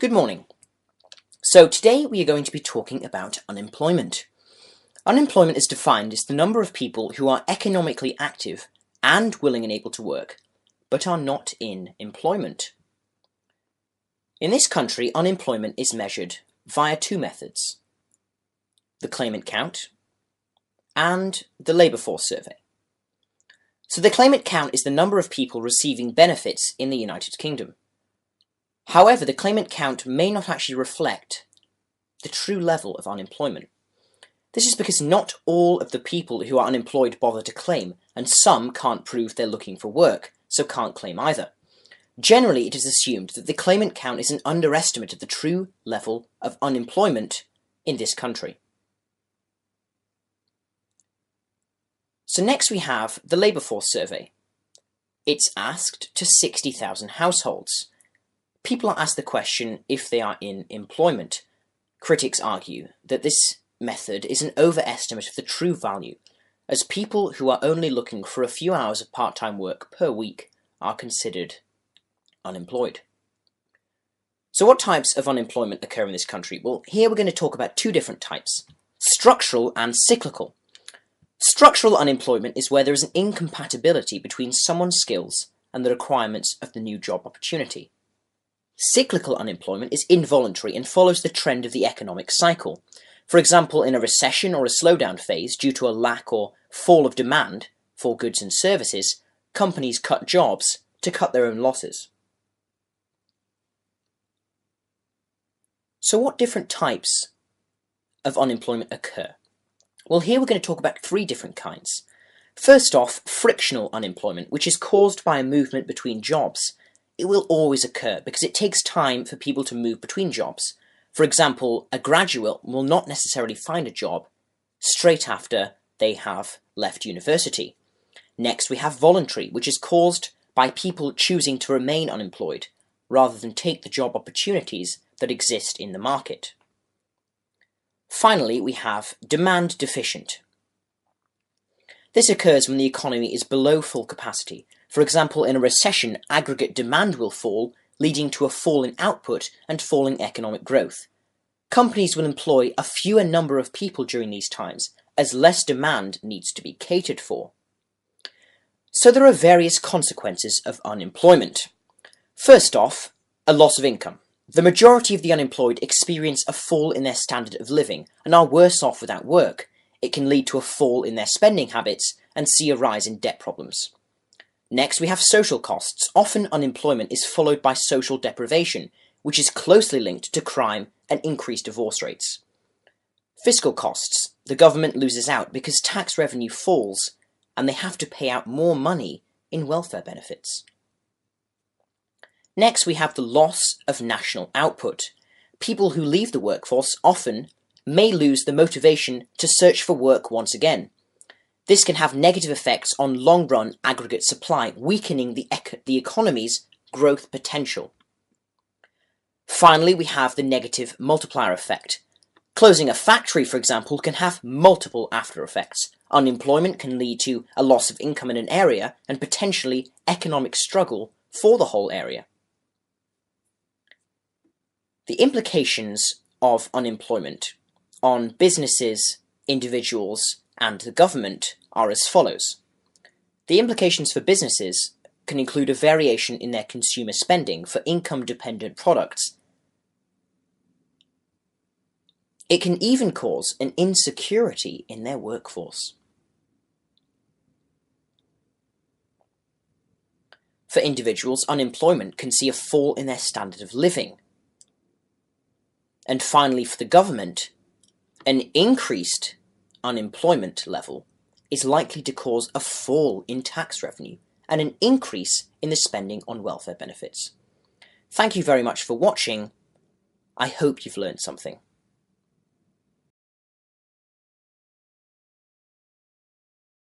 Good morning. So today we are going to be talking about unemployment. Unemployment is defined as the number of people who are economically active and willing and able to work, but are not in employment. In this country, unemployment is measured via two methods: the claimant count and the labour force survey. So the claimant count is the number of people receiving benefits in the United Kingdom. However, the claimant count may not actually reflect the true level of unemployment. This is because not all of the people who are unemployed bother to claim, and some can't prove they're looking for work, so can't claim either. Generally, it is assumed that the claimant count is an underestimate of the true level of unemployment in this country. So next we have the labour force survey. It's asked to 60,000 households. People are asked the question if they are in employment. Critics argue that this method is an overestimate of the true value, as people who are only looking for a few hours of part-time work per week are considered unemployed. So what types of unemployment occur in this country? Well, here we're going to talk about two different types: structural and cyclical. Structural unemployment is where there is an incompatibility between someone's skills and the requirements of the new job opportunity. Cyclical unemployment is involuntary and follows the trend of the economic cycle. For example, in a recession or a slowdown phase due to a lack or fall of demand for goods and services, companies cut jobs to cut their own losses. So what different types of unemployment occur? Well, here we're going to talk about three different kinds. First off, frictional unemployment, which is caused by a movement between jobs. It will always occur because it takes time for people to move between jobs. For example, a graduate will not necessarily find a job straight after they have left university. Next, we have voluntary, which is caused by people choosing to remain unemployed rather than take the job opportunities that exist in the market. Finally, we have demand deficient. This occurs when the economy is below full capacity. For example, in a recession, aggregate demand will fall, leading to a fall in output and falling economic growth. Companies will employ a fewer number of people during these times, as less demand needs to be catered for. So there are various consequences of unemployment. First off, a loss of income. The majority of the unemployed experience a fall in their standard of living and are worse off without work. It can lead to a fall in their spending habits and see a rise in debt problems. Next, we have social costs. Often unemployment is followed by social deprivation, which is closely linked to crime and increased divorce rates. Fiscal costs. The government loses out because tax revenue falls and they have to pay out more money in welfare benefits. Next, we have the loss of national output. People who leave the workforce often may lose the motivation to search for work once again. This can have negative effects on long-run aggregate supply, weakening the economy's growth potential. Finally, we have the negative multiplier effect. Closing a factory, for example, can have multiple after effects. Unemployment can lead to a loss of income in an area and potentially economic struggle for the whole area. The implications of unemployment on businesses, individuals, and the government are as follows. The implications for businesses can include a variation in their consumer spending for income-dependent products. It can even cause an insecurity in their workforce. For individuals, unemployment can see a fall in their standard of living. And finally, for the government, an increased unemployment level is likely to cause a fall in tax revenue and an increase in the spending on welfare benefits. Thank you very much for watching. I hope you've learned something.